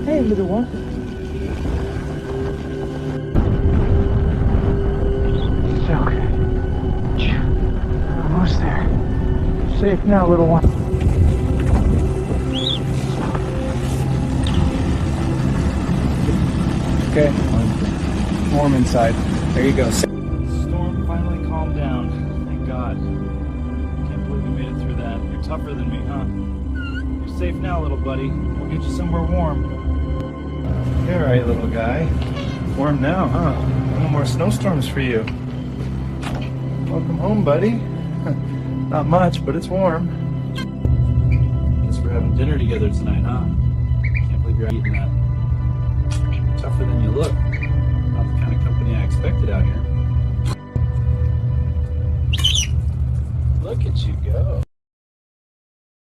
Hey, little one. It's okay. Almost there. Safe now, little one. Okay. Warm inside. There you go. Storm finally calmed down. Thank God. Can't believe we made it through that. You're tougher than me, huh? You're safe now, little buddy. We'll get you somewhere warm. You're all right, little guy. Warm now, huh? No more snowstorms for you. Welcome home, buddy. Not much, but it's warm. Guess we're having dinner together tonight, huh? Can't believe you're eating that. Tougher than you look. Not the kind of company I expected out here. Look at you go.